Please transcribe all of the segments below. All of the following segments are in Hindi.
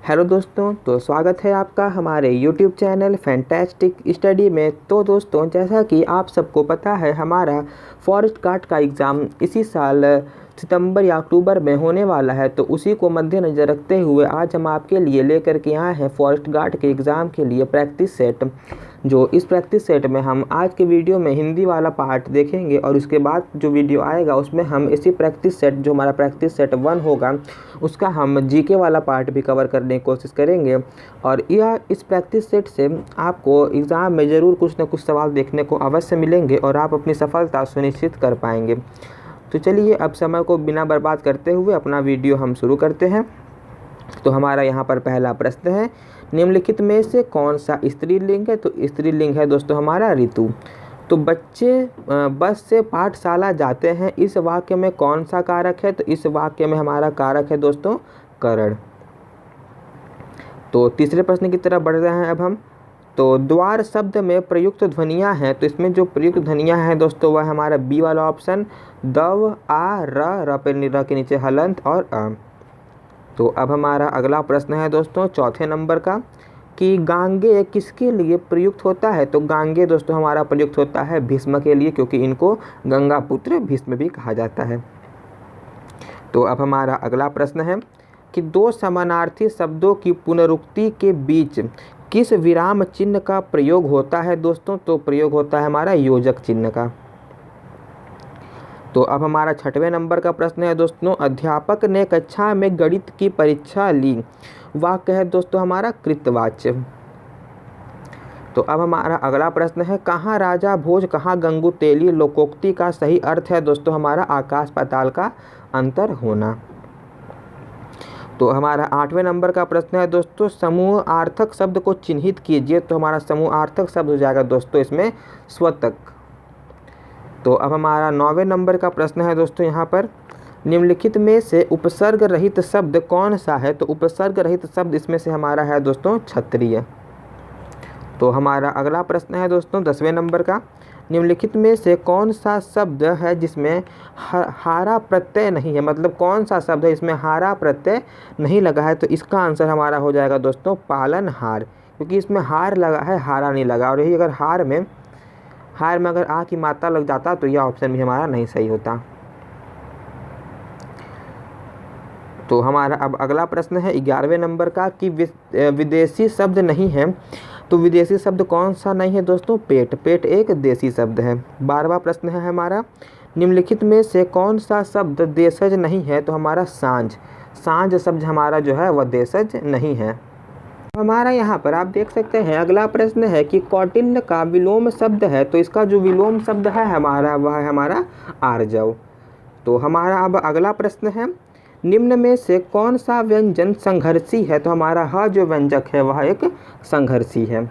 हेलो दोस्तों, तो स्वागत है आपका हमारे YouTube चैनल फैंटास्टिक स्टडी में। तो दोस्तों, जैसा कि आप सबको पता है, हमारा फॉरेस्ट गार्ड का एग्ज़ाम इसी साल सितंबर या अक्टूबर में होने वाला है। तो उसी को मद्देनज़र रखते हुए आज हम आपके लिए लेकर के आए हैं फॉरेस्ट गार्ड के एग्ज़ाम के लिए प्रैक्टिस सेट। जो इस प्रैक्टिस सेट में हम आज के वीडियो में हिंदी वाला पार्ट देखेंगे और उसके बाद जो वीडियो आएगा उसमें हम इसी प्रैक्टिस सेट, जो हमारा प्रैक्टिस सेट 1 होगा, उसका हम जीके वाला पार्ट भी कवर करने की कोशिश करेंगे। और यह इस प्रैक्टिस सेट से आपको एग्ज़ाम में ज़रूर कुछ ना कुछ सवाल देखने को अवश्य मिलेंगे और आप अपनी सफलता सुनिश्चित कर पाएंगे। तो चलिए, अब समय को बिना बर्बाद करते हुए अपना वीडियो हम शुरू करते हैं। तो हमारा यहाँ पर पहला प्रश्न है, निम्नलिखित में से कौन सा स्त्रीलिंग है? तो स्त्रीलिंग है दोस्तों हमारा ऋतु। तो बच्चे बस से पाठशाला जाते हैं, इस वाक्य में कौन सा कारक है? तो इस वाक्य में हमारा कारक है दोस्तों करण। तो तीसरे प्रश्न की तरफ बढ़ रहे हैं अब हम। तो द्वार शब्द में प्रयुक्त ध्वनियाँ हैं, तो इसमें जो प्रयुक्त ध्वनियाँ हैं दोस्तों वह हमारा बी वाला ऑप्शन, दव, आ, र पे र के नीचे हलंत और अ। तो अब हमारा अगला प्रश्न है दोस्तों चौथे नंबर का, कि गांगे किसके लिए प्रयुक्त होता है? तो गांगे दोस्तों हमारा प्रयुक्त होता है भीष्म के लिए, क्योंकि इनको गंगा पुत्र भीष्म भी कहा जाता है। तो अब हमारा अगला प्रश्न है कि दो समानार्थी शब्दों की पुनरुक्ति के बीच किस विराम चिन्ह का प्रयोग होता है दोस्तों? तो प्रयोग होता है हमारा योजक चिन्ह का। तो अब हमारा छठवें नंबर का प्रश्न है दोस्तों, अध्यापक ने कक्षा में गणित की परीक्षा ली, वाक्य है दोस्तों हमारा कृतवाच्य। तो अब हमारा अगला प्रश्न है, कहाँ राजा भोज कहाँ गंगू तेली, लोकोक्ति का सही अर्थ है दोस्तों हमारा आकाश पाताल का अंतर होना। तो हमारा आठवें नंबर का प्रश्न है दोस्तों, समूह आर्थक शब्द को चिन्हित कीजिए। तो हमारा समूह आर्थक शब्द हो जाएगा दोस्तों इसमें स्वतक। तो अब हमारा 9वें नंबर का प्रश्न है दोस्तों यहाँ पर, निम्नलिखित में से उपसर्ग रहित शब्द कौन सा है? तो उपसर्ग रहित शब्द इसमें से हमारा है दोस्तों क्षत्रिय। तो हमारा अगला प्रश्न है दोस्तों 10वें नंबर का, निम्नलिखित में से कौन सा शब्द है जिसमें हारा प्रत्यय नहीं है? मतलब कौन सा शब्द है इसमें हारा प्रत्यय नहीं लगा है? तो इसका आंसर हमारा हो जाएगा दोस्तों पालनहार, क्योंकि इसमें हार लगा है, हारा नहीं लगा। और यही अगर हार में अगर आ की मात्रा लग जाता तो यह ऑप्शन भी हमारा नहीं सही होता। तो हमारा अब अगला प्रश्न है 11वें नंबर का, कि विदेशी शब्द नहीं है। तो विदेशी शब्द कौन सा नहीं है दोस्तों? पेट। पेट एक देसी शब्द है। 12वां प्रश्न है हमारा, निम्नलिखित में से कौन सा शब्द देशज नहीं है? तो हमारा सांझ। सांझ शब्द हमारा जो है वह देशज नहीं है। हमारा यहाँ पर आप देख सकते हैं अगला प्रश्न है कि कौटिल्य का विलोम शब्द है। तो इसका जो विलोम शब्द है हमारा वह है हमारा आर्जव। तो हमारा अब अगला प्रश्न है, निम्न में से कौन सा व्यंजन संघर्षी है? तो हमारा ह जो व्यंजक है वह एक संघर्षी है।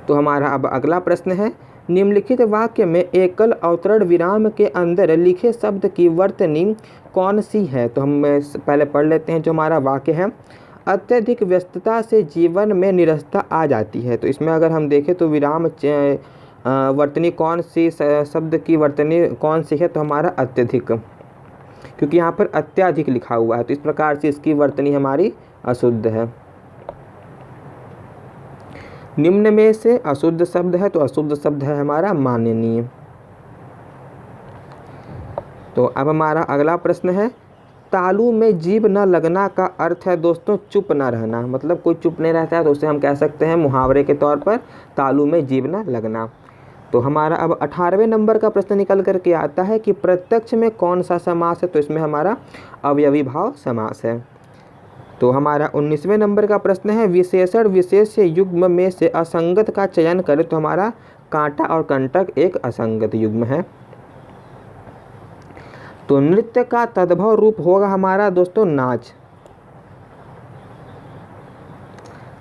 तो हमारा अब अगला प्रश्न है, निम्नलिखित वाक्य में एकल अवतरण विराम के अंदर लिखे शब्द की वर्तनी कौन सी है? तो हम पहले पढ़ लेते हैं। जो हमारा वाक्य है, अत्यधिक व्यस्तता से जीवन में निरसता आ जाती है। तो इसमें अगर हम देखें तो विराम वर्तनी कौन सी, शब्द की वर्तनी कौन सी है? तो हमारा अत्यधिक, क्योंकि यहाँ पर अत्याधिक लिखा हुआ है। तो इस प्रकार से इसकी वर्तनी हमारी अशुद्ध है। निम्न में से अशुद्ध शब्द है, तो अशुद्ध शब्द है हमारा माननीय। तो अब हमारा अगला प्रश्न है, तालू में जीभ न लगना का अर्थ है दोस्तों चुप न रहना। मतलब कोई चुप नहीं रहता है तो उसे हम कह सकते हैं मुहावरे के तौर पर तालू में जीभ न लगना। तो हमारा अब 18वें नंबर का प्रश्न निकल करके आता है कि प्रत्यक्ष में कौन सा समास है? तो इसमें हमारा अवयवी भाव समास है। तो हमारा 19वें नंबर का प्रश्न है, विशेषण विशेष युग्म में से असंगत का चयन करें। तो हमारा कांटा और कंटक एक असंगत युग्म है। तो नृत्य का तद्भव रूप होगा हमारा दोस्तों नाच।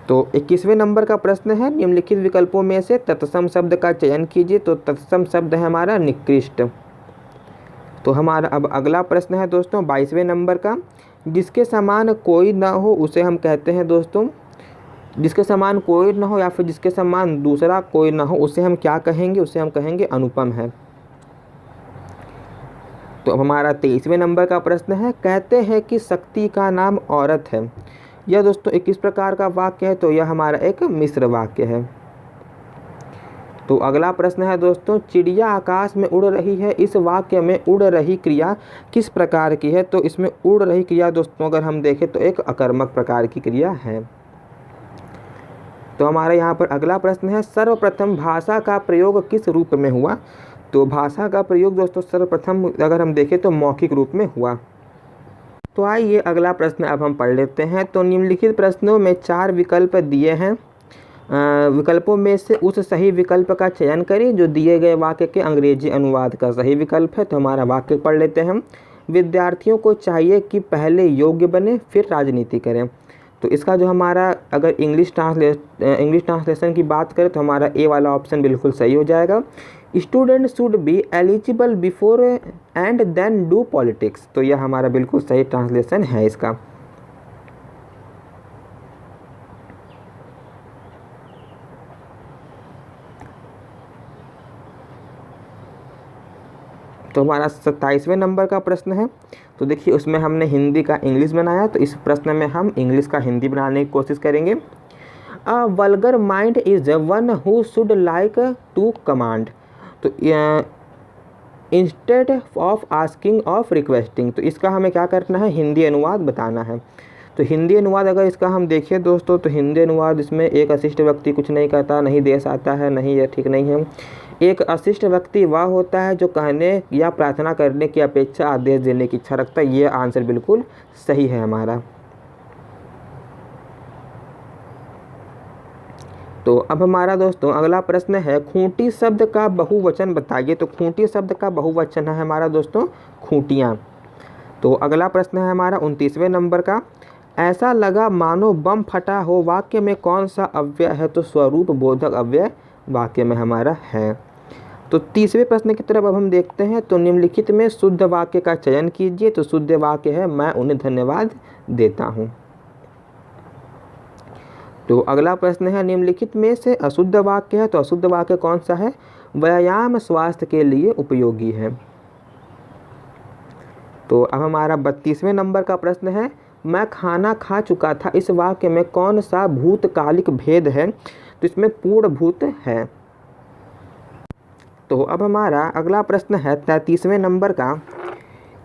तो 21वें नंबर का प्रश्न है, निम्नलिखित विकल्पों में से तत्सम शब्द का चयन कीजिए। तो तत्सम शब्द है हमारा निकृष्ट। तो हमारा अब अगला प्रश्न है दोस्तों 22वें नंबर का, जिसके समान कोई ना हो उसे हम कहते हैं दोस्तों, जिसके समान कोई ना हो या फिर जिसके समान दूसरा कोई ना हो उसे हम क्या कहेंगे? उसे हम कहेंगे अनुपम है। तो अब हमारा 23वें नंबर का प्रश्न है, कहते हैं कि शक्ति का नाम औरत है। यह दोस्तों एक किस प्रकार का वाक्य है? तो यह हमारा एक मिश्र वाक्य है। तो अगला प्रश्न है दोस्तों, चिड़िया आकाश में उड़ रही है, इस वाक्य में उड़ रही क्रिया किस प्रकार की है? तो इसमें उड़ रही क्रिया दोस्तों अगर हम देखें तो एक अकर्मक प्रकार की क्रिया है। तो हमारे यहाँ पर अगला प्रश्न है, सर्वप्रथम भाषा का प्रयोग किस रूप में हुआ? तो भाषा का प्रयोग दोस्तों सर्वप्रथम अगर हम देखें तो मौखिक रूप में हुआ। तो आइए अगला प्रश्न अब हम पढ़ लेते हैं। तो निम्नलिखित प्रश्नों में 4 विकल्प दिए हैं, विकल्पों में से उस सही विकल्प का चयन करें जो दिए गए वाक्य के अंग्रेजी अनुवाद का सही विकल्प है। तो हमारा वाक्य पढ़ लेते हैं हम, विद्यार्थियों को चाहिए कि पहले योग्य बने फिर राजनीति करें। तो इसका जो हमारा अगर इंग्लिश ट्रांसलेशन की बात करें तो हमारा ए वाला ऑप्शन बिल्कुल सही हो जाएगा। Student should be eligible before and then do politics. तो यह हमारा बिल्कुल सही ट्रांसलेशन है इसका। तो हमारा 27वें नंबर का प्रश्न है। तो देखिए उसमें हमने हिंदी का इंग्लिश बनाया, तो इस प्रश्न में हम इंग्लिश का हिंदी बनाने की कोशिश करेंगे। A vulgar mind is one who should like to command. तो instead of asking of requesting. तो इसका हमें क्या करना है? हिंदी अनुवाद बताना है। तो हिंदी अनुवाद अगर इसका हम देखें दोस्तों तो हिंदी अनुवाद इसमें एक अशिष्ट व्यक्ति कुछ नहीं कहता, नहीं देश आता है, नहीं यह ठीक नहीं है। एक अशिष्ट व्यक्ति वह होता है जो कहने या प्रार्थना करने की अपेक्षा आदेश देने की इच्छा रखता है। ये आंसर बिल्कुल सही है हमारा। तो अब हमारा दोस्तों अगला प्रश्न है, खूंटी शब्द का बहुवचन बताइए। तो खूंटी शब्द का बहुवचन है हमारा दोस्तों खूंटियाँ। तो अगला प्रश्न है हमारा 29वें नंबर का, ऐसा लगा मानो बम फटा हो, वाक्य में कौन सा अव्यय है? तो स्वरूप बोधक अव्यय वाक्य में हमारा है। तो 30वें प्रश्न की तरफ अब हम देखते हैं। तो निम्नलिखित में शुद्ध वाक्य का चयन कीजिए। तो शुद्ध वाक्य है, मैं उन्हें धन्यवाद देता हूँ। तो अगला प्रश्न है, निम्नलिखित में से अशुद्ध वाक्य है। तो अशुद्ध वाक्य कौन सा है? व्यायाम स्वास्थ्य के लिए उपयोगी है। तो अब हमारा 32वें नंबर का प्रश्न है, मैं खाना खा चुका था, इस वाक्य में कौन सा भूतकालिक भेद है? तो इसमें पूर्ण भूत है। तो अब हमारा अगला प्रश्न है 33वें नंबर का,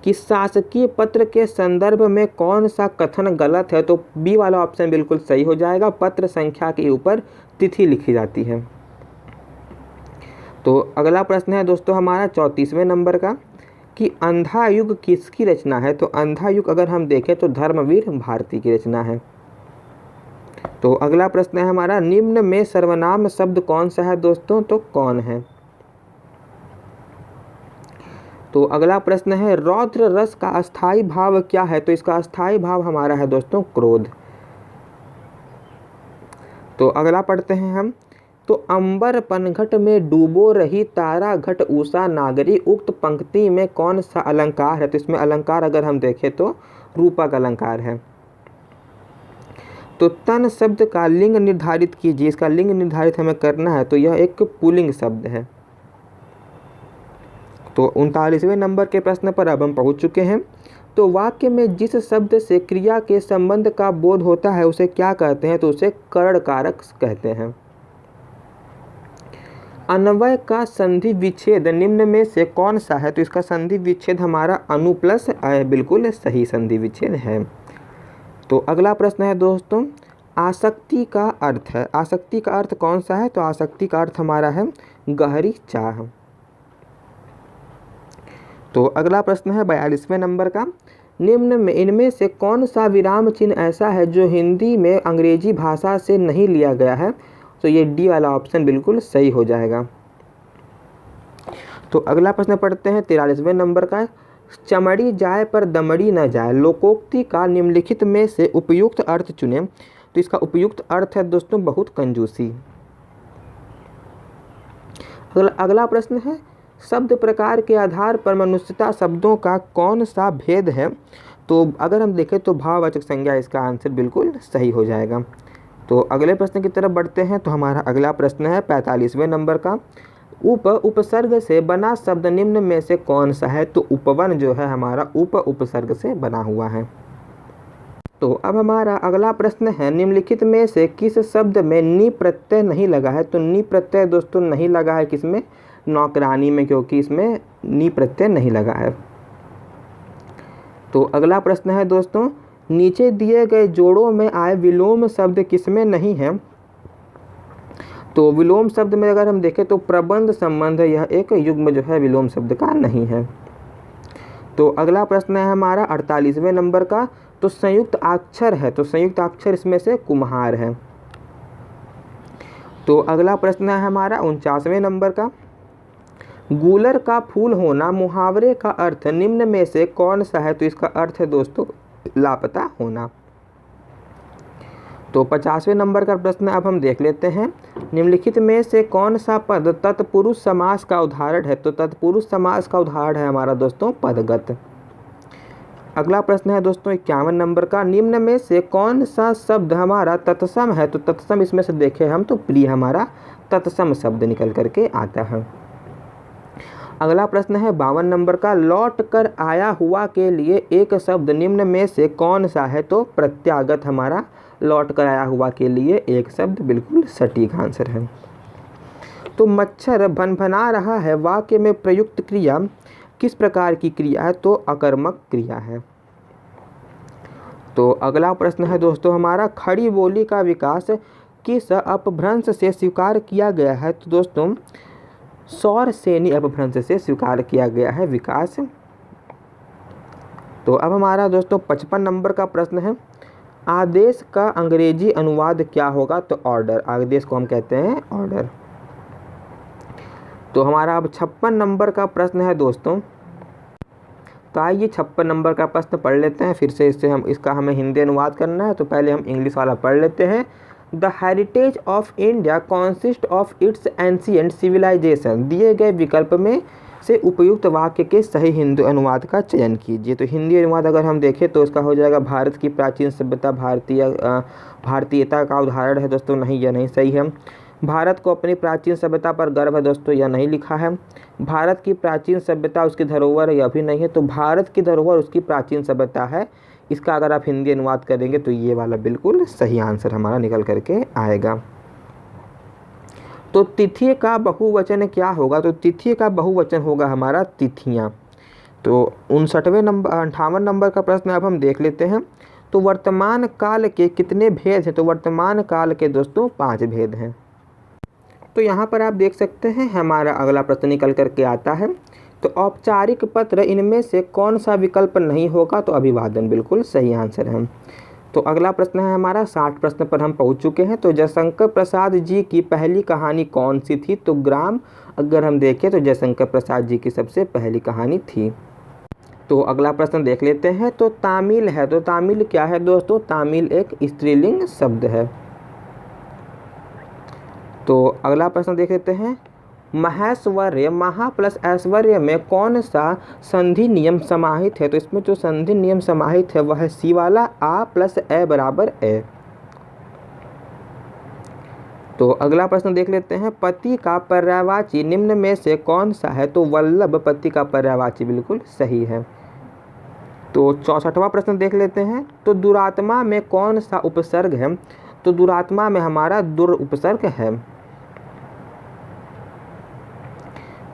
कि शासकीय पत्र के संदर्भ में कौन सा कथन गलत है? तो बी वाला ऑप्शन बिल्कुल सही हो जाएगा, पत्र संख्या के ऊपर तिथि लिखी जाती है। तो अगला प्रश्न है दोस्तों हमारा 34वें नंबर का, कि अंधा युग किसकी रचना है? तो अंधा युग अगर हम देखें तो धर्मवीर भारती की रचना है। तो अगला प्रश्न है हमारा, निम्न में सर्वनाम शब्द कौन सा है दोस्तों? तो कौन है? तो अगला प्रश्न है, रौद्र रस का अस्थाई भाव क्या है? तो इसका अस्थाई भाव हमारा है दोस्तों क्रोध। तो अगला पढ़ते हैं हम, तो अंबर पनघट में डूबो रही तारा घट उषा नागरी, उक्त पंक्ति में कौन सा अलंकार है? तो इसमें अलंकार अगर हम देखें तो रूपक अलंकार है। तो तन शब्द का लिंग निर्धारित कीजिए। इसका लिंग निर्धारित हमें करना है, तो यह एक पुल्लिंग शब्द है। तो 39वें नंबर के प्रश्न पर अब हम पहुंच चुके हैं। तो वाक्य में जिस शब्द से क्रिया के संबंध का बोध होता है उसे क्या कहते हैं? तो उसे कर्ण कारक कहते हैं। अन्वय का संधि विच्छेद निम्न में से कौन सा है? तो इसका संधि विच्छेद हमारा अनु प्लस अय बिल्कुल सही संधि विच्छेद है। तो अगला प्रश्न है दोस्तों, आसक्ति का अर्थ है। आसक्ति का अर्थ कौन सा है? तो आसक्ति का अर्थ हमारा है गहरी चाह। तो अगला प्रश्न है 42वें नंबर का, निम्न में इनमें से कौन सा विराम चिन्ह ऐसा है जो हिंदी में अंग्रेजी भाषा से नहीं लिया गया है? तो ये डी वाला ऑप्शन बिल्कुल सही हो जाएगा। तो अगला प्रश्न पढ़ते हैं 43वें नंबर का, चमड़ी जाए पर दमड़ी न जाए, लोकोक्ति का निम्नलिखित में से उपयुक्त अर्थ चुनें। तो इसका उपयुक्त अर्थ है दोस्तों बहुत कंजूसी। अगला प्रश्न है, शब्द प्रकार के आधार पर मनुष्यता शब्दों का कौन सा भेद है? तो अगर हम देखें तो भाववाचक संज्ञा, इसका आंसर बिल्कुल सही हो जाएगा। तो अगले प्रश्न की तरफ बढ़ते हैं। तो हमारा अगला प्रश्न है 45वें नंबर का, उपसर्ग से बना शब्द निम्न में से कौन सा है? तो उपवन जो है हमारा उपसर्ग से बना हुआ है। तो अब हमारा अगला प्रश्न है, निम्नलिखित में से किस शब्द में नी प्रत्यय नहीं लगा है? तो नी प्रत्यय दोस्तों नहीं लगा है किसमें? नौकरानी में, क्योंकि इसमें नी प्रत्यय नहीं लगा है। तो अगला प्रश्न है दोस्तों, नीचे दिए गए जोड़ों में आए विलोम शब्द किसमें नहीं है? तो विलोम शब्द में अगर हम देखें तो प्रबंध संबंध, यह एक युग्म जो है विलोम शब्द का नहीं है। तो अगला प्रश्न है हमारा 48वें नंबर का, तो संयुक्त अक्षर है, तो संयुक्त अक्षर इसमें से कुम्हार है। तो अगला प्रश्न है हमारा 49वें नंबर का, गूलर का फूल होना मुहावरे का अर्थ निम्न में से कौन सा है? तो इसका अर्थ है दोस्तों लापता होना। तो 50वें नंबर का प्रश्न अब हम देख लेते हैं, निम्नलिखित में से कौन सा पद तत्पुरुष समास का उदाहरण है? तो तत्पुरुष समास का उदाहरण है हमारा दोस्तों पदगत। अगला प्रश्न है दोस्तों 51 नंबर का, निम्न में से कौन सा शब्द हमारा तत्सम है? तो तत्सम इसमें से देखें हम तो प्रिय हमारा तत्सम शब्द निकल करके आता है। अगला प्रश्न है 52 नंबर का, लौट कर आया हुआ के लिए एक शब्द निम्न में से कौन सा है? तो प्रत्यागत हमारा लौट कर आया हुआ के लिए एक शब्द बिल्कुल सटीक आंसर है। तो मच्छर भनभना रहा है वाक्य में प्रयुक्त क्रिया किस प्रकार की क्रिया है? तो अकर्मक क्रिया है। तो अगला प्रश्न है दोस्तों हमारा, खड़ी बोली का विकास किस अपभ्रंश से स्वीकार किया गया है? तो दोस्तों सौर सेनी अपभ्रंश से स्वीकार किया गया है विकास। तो अब हमारा दोस्तों 55 नंबर का प्रश्न है, आदेश का अंग्रेजी अनुवाद क्या होगा? तो ऑर्डर, आदेश को हम कहते हैं ऑर्डर। तो हमारा अब 56 नंबर का प्रश्न है दोस्तों, तो आइए 56 नंबर का प्रश्न पढ़ लेते हैं फिर से, इसका हमें हिंदी अनुवाद करना है। तो पहले हम इंग्लिश वाला पढ़ लेते हैं। The heritage of India consist of its ancient civilisation. दिए गए विकल्प में से उपयुक्त वाक्य के सही हिंदी अनुवाद का चयन कीजिए। तो हिंदी अनुवाद अगर हम देखें तो इसका हो जाएगा, भारत की प्राचीन सभ्यता भारतीयता का उदाहरण है दोस्तों, नहीं, यह नहीं सही है। भारत को अपनी प्राचीन सभ्यता पर गर्व है दोस्तों, यह नहीं लिखा है। भारत की प्राचीन सभ्यता उसकी धरोहर है, यह भी नहीं है। तो भारत की धरोहर उसकी प्राचीन सभ्यता है, इसका अगर आप हिंदी अनुवाद करेंगे तो ये वाला बिल्कुल सही आंसर हमारा निकल करके आएगा। तो तिथि का बहुवचन क्या होगा? तो तिथि का बहुवचन होगा हमारा तिथियां। तो 58 नंबर का प्रश्न अब हम देख लेते हैं। तो वर्तमान काल के कितने भेद हैं? तो वर्तमान काल के दोस्तों 5 भेद हैं। तो यहाँ पर आप देख सकते हैं हमारा अगला प्रश्न निकल करके आता है, तो औपचारिक पत्र इनमें से कौन सा विकल्प नहीं होगा? तो अभिवादन बिल्कुल सही आंसर है। तो अगला प्रश्न है हमारा 60 प्रश्न पर हम पहुँच चुके हैं। तो जयशंकर प्रसाद जी की पहली कहानी कौन सी थी? तो ग्राम, अगर हम देखें तो जयशंकर प्रसाद जी की सबसे पहली कहानी थी। तो अगला प्रश्न देख लेते हैं। तो तामिल है, तो तामिल क्या है दोस्तों? तामिल एक स्त्रीलिंग शब्द है। तो अगला प्रश्न देख लेते हैं, महेश्वर्य महा प्लस ऐश्वर्य में कौन सा संधि नियम समाहित है? तो इसमें जो संधि नियम समाहित है वह है सी वाला, आ प्लस ए बराबर ए। तो अगला प्रश्न देख लेते हैं, पति का पर्यायवाची निम्न में से कौन सा है? तो वल्लभ पति का पर्यायवाची बिल्कुल सही है। तो 64वां प्रश्न देख लेते हैं। तो दुरात्मा में कौन सा उपसर्ग है? तो दुरात्मा में हमारा दुर उपसर्ग है।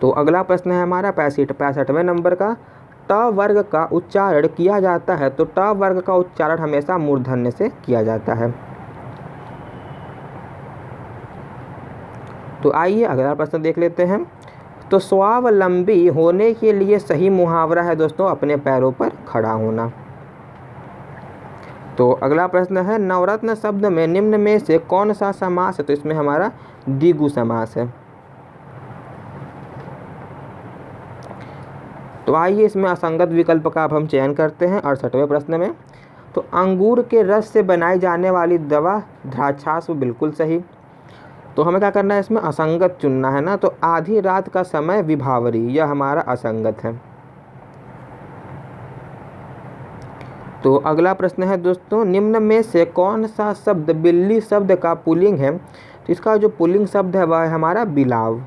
तो अगला प्रश्न है हमारा 65वें नंबर का, ट वर्ग का उच्चारण किया जाता है। तो ट वर्ग का उच्चारण हमेशा मूर्धन्य से किया जाता है। तो आइए अगला प्रश्न देख लेते हैं। तो स्वावलंबी होने के लिए सही मुहावरा है दोस्तों अपने पैरों पर खड़ा होना। तो अगला प्रश्न है, नवरत्न शब्द में निम्न में से कौन सा समास है? तो इसमें हमारा द्विगु समास है। तो आइए इसमें असंगत विकल्प का अब हम चयन करते हैं 68वें प्रश्न में। तो अंगूर के रस से बनाई जाने वाली दवा द्राक्षास बिल्कुल सही। तो हमें क्या करना है, इसमें असंगत चुनना है ना। तो आधी रात का समय विभावरी, यह हमारा असंगत है। तो अगला प्रश्न है दोस्तों, निम्न में से कौन सा शब्द बिल्ली शब्द का पुल्लिंग है? तो इसका जो पुल्लिंग शब्द है वह है हमारा बिलाव।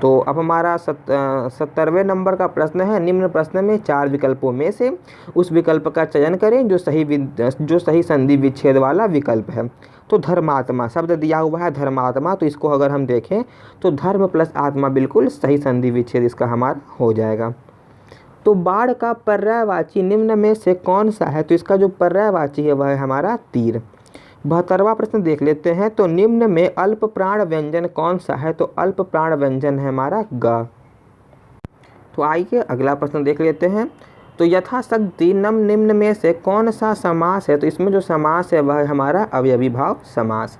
तो अब हमारा 70वें नंबर का प्रश्न है, निम्न प्रश्न में 4 विकल्पों में से उस विकल्प का चयन करें जो सही संधि विच्छेद वाला विकल्प है। तो धर्मात्मा शब्द दिया हुआ है, धर्मात्मा, तो इसको अगर हम देखें तो धर्म प्लस आत्मा बिल्कुल सही संधि विच्छेद इसका हमारा हो जाएगा। तो बाढ़ का पर्यायवाची निम्न में से कौन सा है? तो इसका जो पर्यायवाची है वह है हमारा तीर। 72वां प्रश्न देख लेते हैं। तो निम्न में अल्प प्राण व्यंजन कौन सा है? तो अल्प प्राण व्यंजन है हमारा ग। तो आइए अगला प्रश्न देख लेते हैं। तो यथाशक्ति निम्न में से कौन सा समास है? तो इसमें जो समास है वह है हमारा अवयवी भाव समास।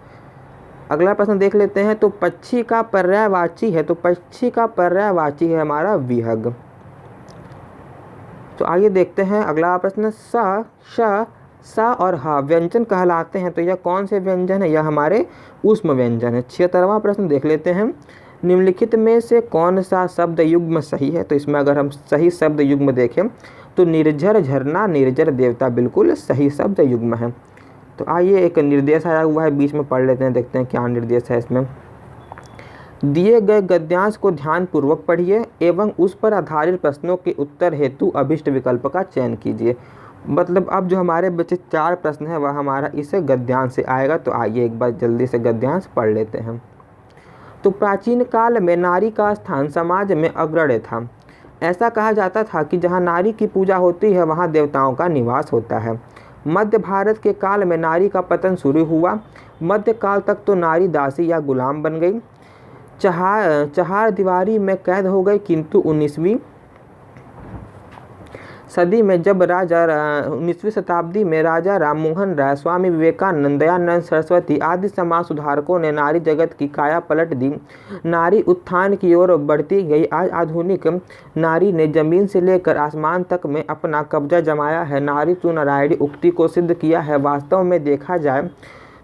अगला प्रश्न देख लेते हैं। तो पक्षी का पर्यायवाची है, तो पक्षी का पर्यायवाची है हमारा विहग। तो आइए देखते हैं अगला प्रश्न। स, श, सा और हा व्यंजन कहलाते हैं, तो यह कौन से व्यंजन है? यह हमारे ऊष्म व्यंजन है। 76वां प्रश्न देख लेते हैं। निम्नलिखित में से कौन सा शब्द युग्म सही है? तो इसमें अगर हम सही शब्द युग्म देखें तो निर्झर झरना, निर्जर देवता बिल्कुल सही शब्द युग्म है। तो आइए एक निर्देश आया हुआ है, बीच में पढ़ लेते हैं, देखते हैं क्या निर्देश है इसमें। दिए गए गद्यांश को ध्यानपूर्वक पढ़िए एवं उस पर आधारित प्रश्नों के उत्तर हेतु अभिष्ट विकल्प का चयन कीजिए। मतलब अब जो हमारे बचे 4 प्रश्न है वह हमारा इस गद्यांश से आएगा। तो आइए एक बार जल्दी से गद्यांश पढ़ लेते हैं। तो प्राचीन काल में नारी का स्थान समाज में अग्रण्य था। ऐसा कहा जाता था कि जहाँ नारी की पूजा होती है वहाँ देवताओं का निवास होता है। मध्य भारत के काल में नारी का पतन शुरू हुआ। मध्य काल तक तो नारी दासी या गुलाम बन गई, चहार दीवारी में कैद हो गई, किंतु 19वीं सदी में जब 19वीं शताब्दी में राजा राममोहन राय, स्वामी विवेकानंद, दयानंद सरस्वती आदि समाज सुधारकों ने नारी जगत की काया पलट दी, नारी उत्थान की ओर बढ़ती गई। आज आधुनिक नारी ने जमीन से लेकर आसमान तक में अपना कब्जा जमाया है। नारी तू नारायणी उक्ति को सिद्ध किया है। वास्तव में देखा जाए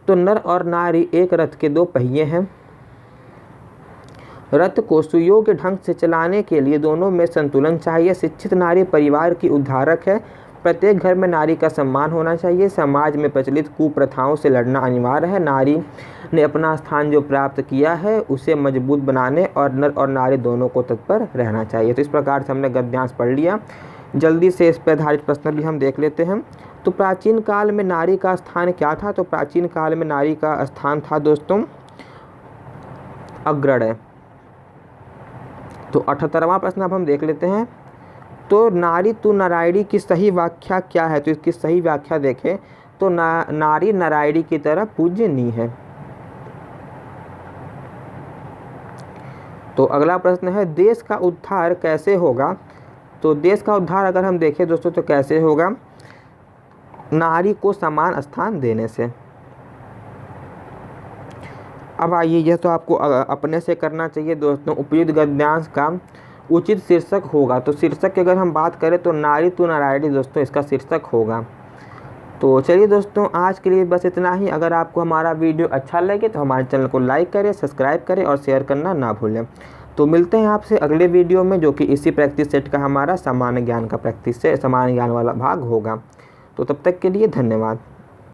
तो नर और नारी एक रथ के 2 पहिए हैं। रथ को सुयोग्य ढंग से चलाने के लिए दोनों में संतुलन चाहिए। शिक्षित नारी परिवार की उद्धारक है। प्रत्येक घर में नारी का सम्मान होना चाहिए। समाज में प्रचलित कुप्रथाओं से लड़ना अनिवार्य है। नारी ने अपना स्थान जो प्राप्त किया है उसे मजबूत बनाने और नर और नारी दोनों को तत्पर रहना चाहिए। तो इस प्रकार से हमने गद्यांश पढ़ लिया। जल्दी से इस पर आधारित प्रश्न भी हम देख लेते हैं। तो प्राचीन काल में नारी का स्थान क्या था? तो प्राचीन काल में नारी का स्थान था दोस्तों अग्रण्य। तो 78वां प्रश्न अब हम देख लेते हैं। तो नारी तू नारायणी की सही व्याख्या क्या है? तो इसकी सही व्याख्या देखें तो नारी नारायणी की तरह पूज्यनीय है। तो अगला प्रश्न है, देश का उद्धार कैसे होगा? तो देश का उद्धार अगर हम देखें दोस्तों तो कैसे होगा? नारी को समान स्थान देने से। अब आइए, यह तो आपको अपने से करना चाहिए दोस्तों। उपयुक्त गद्यांश का उचित शीर्षक होगा। तो शीर्षक की अगर हम बात करें तो नारी तू नारायणी दोस्तों इसका शीर्षक होगा। तो चलिए दोस्तों, आज के लिए बस इतना ही। अगर आपको हमारा वीडियो अच्छा लगे तो हमारे चैनल को लाइक करें, सब्सक्राइब करें और शेयर करना ना भूलें। तो मिलते हैं आपसे अगले वीडियो में, जो कि इसी प्रैक्टिस सेट का हमारा सामान्य ज्ञान का प्रैक्टिस से सामान्य ज्ञान वाला भाग होगा। तो तब तक के लिए धन्यवाद।